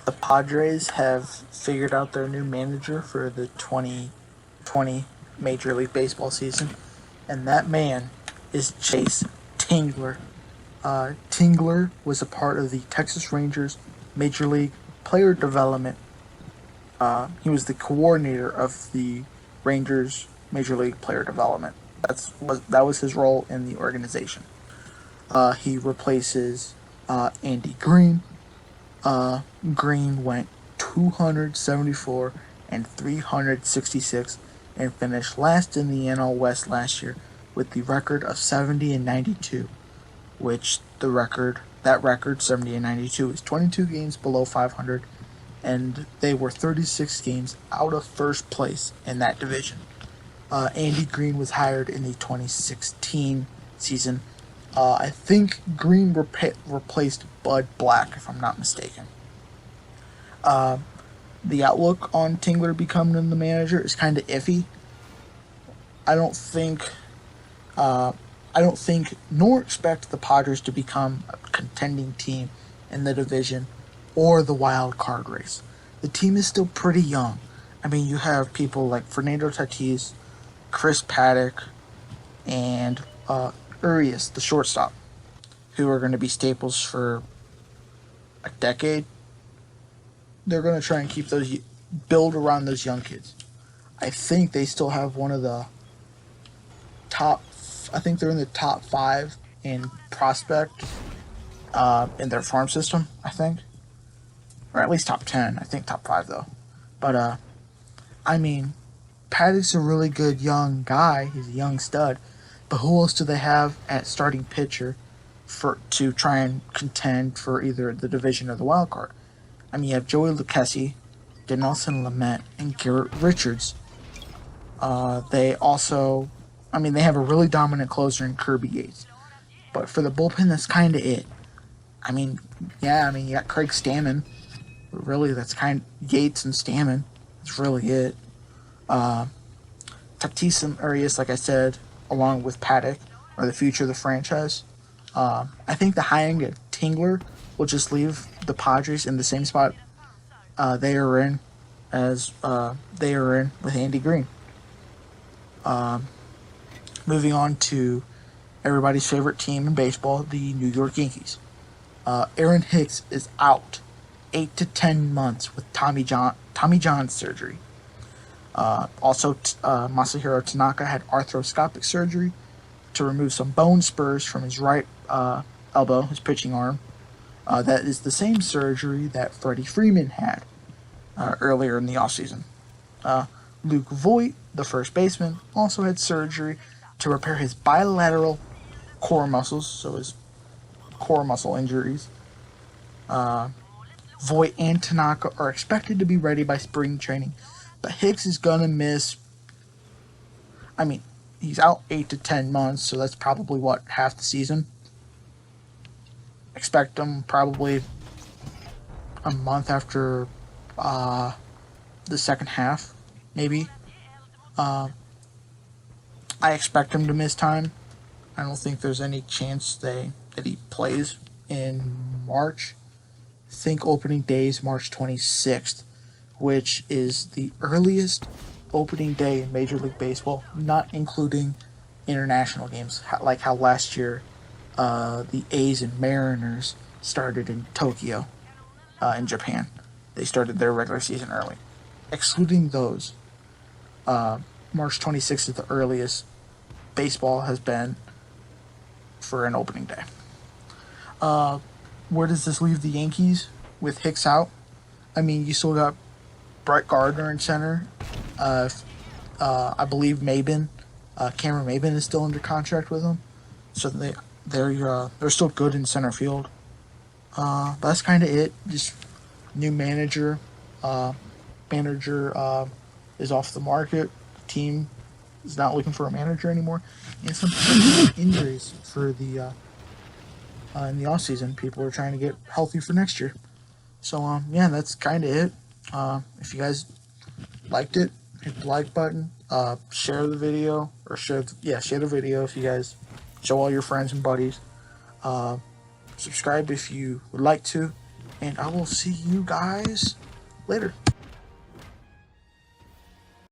The Padres have figured out their new manager for the 2020 Major League Baseball season, and that man is Chase Tingler. Tingler was a part of the Texas Rangers Major League Player Development. He was the coordinator of the Rangers Major League Player Development. That was his role in the organization. He replaces Andy Green. Green went 274 and 366 and finished last in the NL West last year with the record of 70 and 92, which that record 70 and 92 is 22 games below 500, and they were 36 games out of first place in that division. Andy Green was hired in the 2016 season. I think Green replaced Bud Black, if I'm not mistaken. The outlook on Tingler becoming the manager is kind of iffy. I don't think, nor expect the Padres to become a contending team in the division or the wild card race. The team is still pretty young. I mean, you have people like Fernando Tatis, Chris Paddock, and Urias, the shortstop, who are going to be staples for a decade. They're going to try and build around those young kids. I think they still have one of the I think they're in the top 5 in prospect in their farm system, I think. Or at least top 10. I think top 5, though. But, I mean, Paddock's a really good young guy. He's a young stud. But who else do they have at starting pitcher to try and contend for either the division or the wild card? I mean, you have Joey Lucchesi, Dinelson Lamet, and Garrett Richards. They have a really dominant closer in Kirby Yates. But for the bullpen, that's kind of it. You got Craig Stammen. But really, that's Yates and Stammen. That's really it. Tatis and Urias, like I said, along with Paddock, are the future of the franchise. I think the hiring of Tingler will just leave the Padres in the same spot they are in with Andy Green. Moving on to everybody's favorite team in baseball, the New York Yankees. Aaron Hicks is out 8 to 10 months with Tommy John surgery. Masahiro Tanaka had arthroscopic surgery to remove some bone spurs from his right elbow, his pitching arm. That is the same surgery that Freddie Freeman had earlier in the offseason. Luke Voigt, the first baseman, also had surgery to repair his bilateral core muscles, so his core muscle injuries. Voigt and Tanaka are expected to be ready by spring training, but Hicks is going to miss. He's out 8 to 10 months, so that's probably half the season. Expect him probably a month after the second half, maybe. I expect him to miss time. I don't think there's any chance that he plays in March. I think opening day is March 26th, which is the earliest opening day in Major League Baseball, not including international games, like how last year the A's and Mariners started in Tokyo, in Japan. They started their regular season early. Excluding those, March 26th is the earliest baseball has been for an opening day. Where does this leave the Yankees with Hicks out? You still got Brett Gardner in center. I believe Cameron Maben is still under contract with them, so they're still good in center field. But that's kind of it. Just new manager. Is off the market. The team is not looking for a manager anymore, and some injuries for the in the off season. People are trying to get healthy for next year. So that's kind of it. If you guys liked it, hit the like button. Share the video, or share the video if you guys show all your friends and buddies. Subscribe if you would like to, and I will see you guys later.